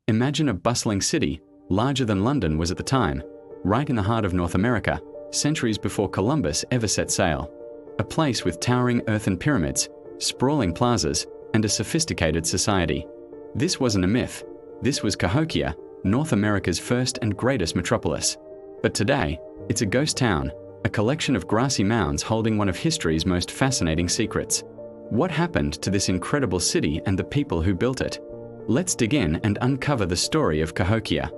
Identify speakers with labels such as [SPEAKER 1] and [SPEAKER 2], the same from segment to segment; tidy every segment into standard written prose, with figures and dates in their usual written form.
[SPEAKER 1] Imagine a bustling city, larger than London was at the time, right in the heart of North America, centuries before Columbus ever set sail. A place with towering earthen pyramids, sprawling plazas, and a sophisticated society. This wasn't a myth. This was Cahokia, North America's first and greatest metropolis. But today, it's a ghost town, a collection of grassy mounds holding one of history's most fascinating secrets. What happened to this incredible city and the people who built it? Let's dig in and uncover the story of Cahokia.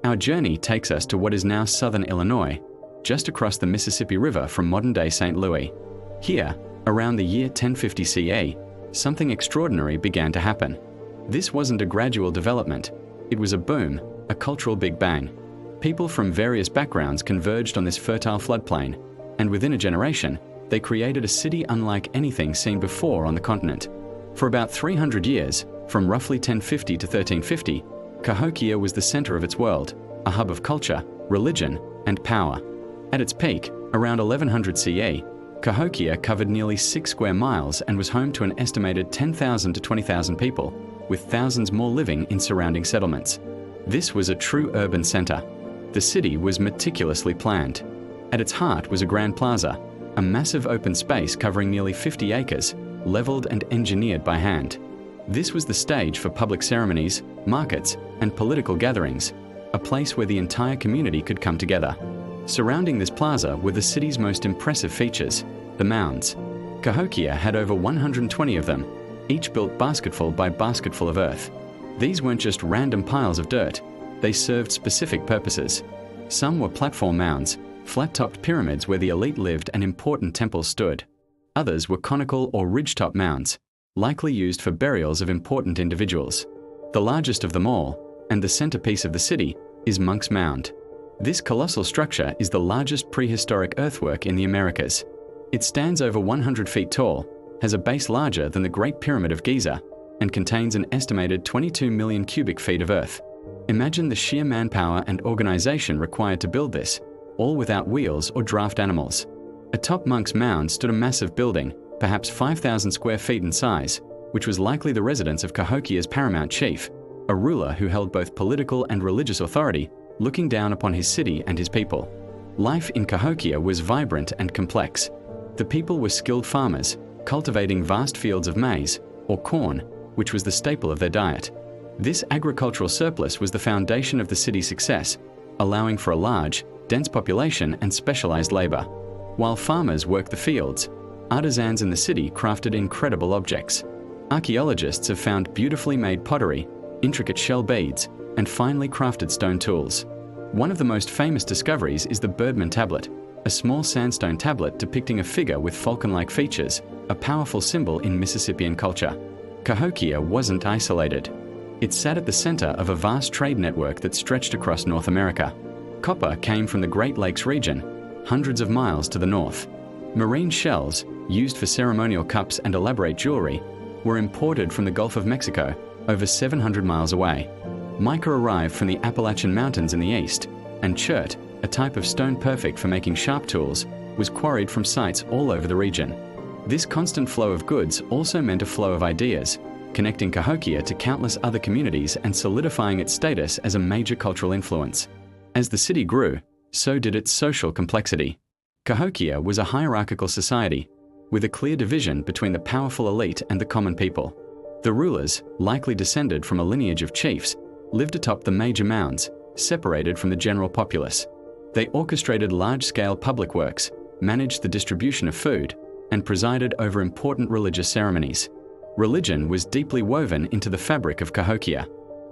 [SPEAKER 1] Our journey takes us to what is now southern Illinois, just across the Mississippi River from modern-day St. Louis. Here, around the year 1050 CE, something extraordinary began to happen. This wasn't a gradual development. It was a boom, a cultural Big Bang. People from various backgrounds converged on this fertile floodplain, and within a generation, they created a city unlike anything seen before on the continent. For about 300 years, from roughly 1050 to 1350, Cahokia was the center of its world, a hub of culture, religion, and power. At its peak, around 1100 CE, Cahokia covered nearly 6 square miles and was home to an estimated 10,000 to 20,000 people, with thousands more living in surrounding settlements. This was a true urban center. The city was meticulously planned. At its heart was a grand plaza, a massive open space covering nearly 50 acres, leveled and engineered by hand. This was the stage for public ceremonies, markets, and political gatherings, a place where the entire community could come together. Surrounding this plaza were the city's most impressive features, the mounds. Cahokia had over 120 of them, each built basketful by basketful of earth. These weren't just random piles of dirt, they served specific purposes. Some were platform mounds, flat-topped pyramids where the elite lived and important temples stood. Others were conical or ridge-top mounds, likely used for burials of important individuals. The largest of them all, and the centerpiece of the city, is Monk's Mound. This colossal structure is the largest prehistoric earthwork in the Americas. It stands over 100 feet tall, has a base larger than the Great Pyramid of Giza, and contains an estimated 22 million cubic feet of earth. Imagine the sheer manpower and organization required to build this, all without wheels or draft animals. Atop Monk's Mound stood a massive building, perhaps 5,000 square feet in size, which was likely the residence of Cahokia's paramount chief, a ruler who held both political and religious authority, looking down upon his city and his people. Life in Cahokia was vibrant and complex. The people were skilled farmers, cultivating vast fields of maize, or corn, which was the staple of their diet. This agricultural surplus was the foundation of the city's success, allowing for a large, dense population and specialized labor. While farmers worked the fields, artisans in the city crafted incredible objects. Archaeologists have found beautifully made pottery, intricate shell beads, and finely crafted stone tools. One of the most famous discoveries is the Birdman tablet, a small sandstone tablet depicting a figure with falcon-like features, a powerful symbol in Mississippian culture. Cahokia wasn't isolated. It sat at the center of a vast trade network that stretched across North America. Copper came from the Great Lakes region, hundreds of miles to the north. Marine shells, used for ceremonial cups and elaborate jewelry, were imported from the Gulf of Mexico, over 700 miles away. Mica arrived from the Appalachian Mountains in the east, and chert, a type of stone perfect for making sharp tools, was quarried from sites all over the region. This constant flow of goods also meant a flow of ideas, connecting Cahokia to countless other communities and solidifying its status as a major cultural influence. As the city grew, so did its social complexity. Cahokia was a hierarchical society, with a clear division between the powerful elite and the common people. The rulers, likely descended from a lineage of chiefs, lived atop the major mounds, separated from the general populace. They orchestrated large-scale public works, managed the distribution of food, and presided over important religious ceremonies. Religion was deeply woven into the fabric of Cahokia.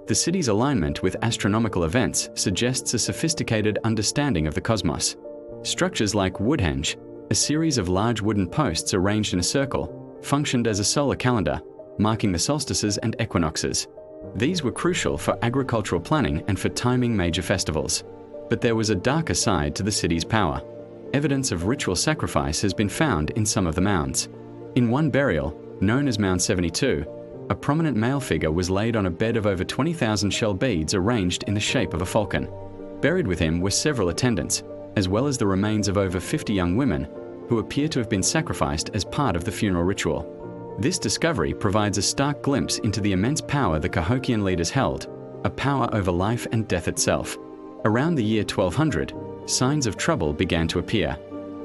[SPEAKER 1] The city's alignment with astronomical events suggests a sophisticated understanding of the cosmos. Structures like Woodhenge, a series of large wooden posts arranged in a circle, functioned as a solar calendar, marking the solstices and equinoxes. These were crucial for agricultural planning and for timing major festivals. But there was a darker side to the city's power. Evidence of ritual sacrifice has been found in some of the mounds. In one burial, known as Mound 72, a prominent male figure was laid on a bed of over 20,000 shell beads arranged in the shape of a falcon. Buried with him were several attendants, as well as the remains of over 50 young women, who appear to have been sacrificed as part of the funeral ritual. This discovery provides a stark glimpse into the immense power the Cahokian leaders held, a power over life and death itself. Around the year 1200, signs of trouble began to appear.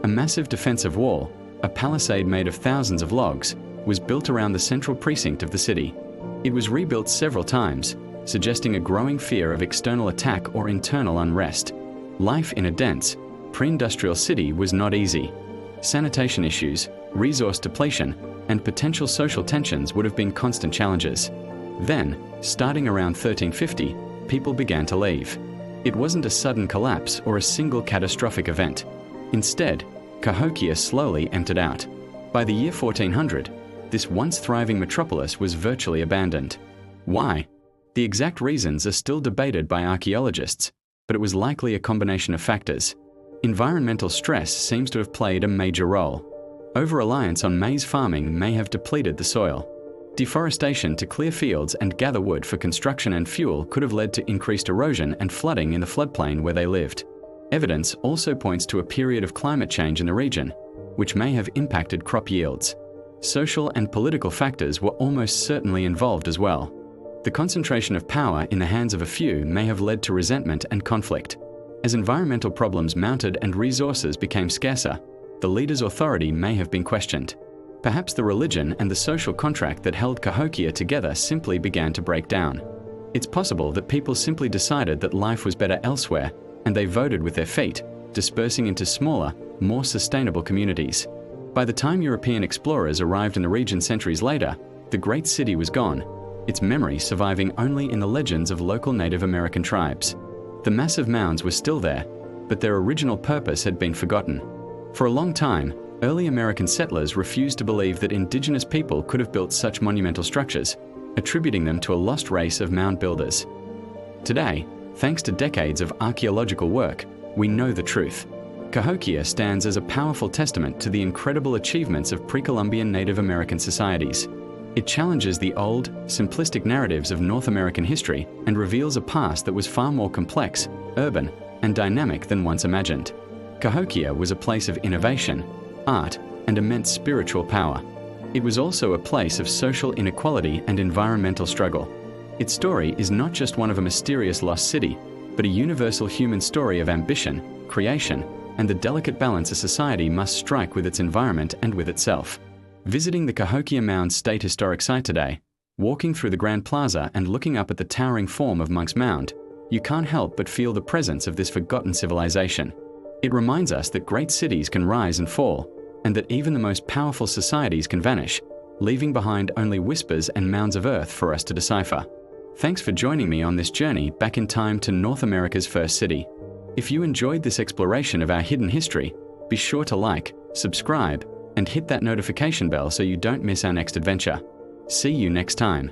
[SPEAKER 1] A massive defensive wall, a palisade made of thousands of logs, was built around the central precinct of the city. It was rebuilt several times, suggesting a growing fear of external attack or internal unrest. Life in a dense, pre-industrial city was not easy. Sanitation issues, resource depletion, and potential social tensions would have been constant challenges. Then, starting around 1350, people began to leave. It wasn't a sudden collapse or a single catastrophic event. Instead, Cahokia slowly emptied out. By the year 1400, this once thriving metropolis was virtually abandoned. Why? The exact reasons are still debated by archaeologists, but it was likely a combination of factors. Environmental stress seems to have played a major role. Over-reliance on maize farming may have depleted the soil. Deforestation to clear fields and gather wood for construction and fuel could have led to increased erosion and flooding in the floodplain where they lived. Evidence also points to a period of climate change in the region, which may have impacted crop yields. Social and political factors were almost certainly involved as well. The concentration of power in the hands of a few may have led to resentment and conflict. As environmental problems mounted and resources became scarcer, the leader's authority may have been questioned. Perhaps the religion and the social contract that held Cahokia together simply began to break down. It's possible that people simply decided that life was better elsewhere, and they voted with their feet, dispersing into smaller, more sustainable communities. By the time European explorers arrived in the region centuries later, the great city was gone, its memory surviving only in the legends of local Native American tribes. The massive mounds were still there, but their original purpose had been forgotten. For a long time, early American settlers refused to believe that indigenous people could have built such monumental structures, attributing them to a lost race of mound builders. Today, thanks to decades of archaeological work, we know the truth. Cahokia stands as a powerful testament to the incredible achievements of pre-Columbian Native American societies. It challenges the old, simplistic narratives of North American history and reveals a past that was far more complex, urban, and dynamic than once imagined. Cahokia was a place of innovation, art, and immense spiritual power. It was also a place of social inequality and environmental struggle. Its story is not just one of a mysterious lost city, but a universal human story of ambition, creation, and the delicate balance a society must strike with its environment and with itself. Visiting the Cahokia Mounds State Historic Site today, walking through the Grand Plaza and looking up at the towering form of Monk's Mound, you can't help but feel the presence of this forgotten civilization. It reminds us that great cities can rise and fall, and that even the most powerful societies can vanish, leaving behind only whispers and mounds of earth for us to decipher. Thanks for joining me on this journey back in time to North America's first city. If you enjoyed this exploration of our hidden history, be sure to like, subscribe, and hit that notification bell so you don't miss our next adventure. See you next time.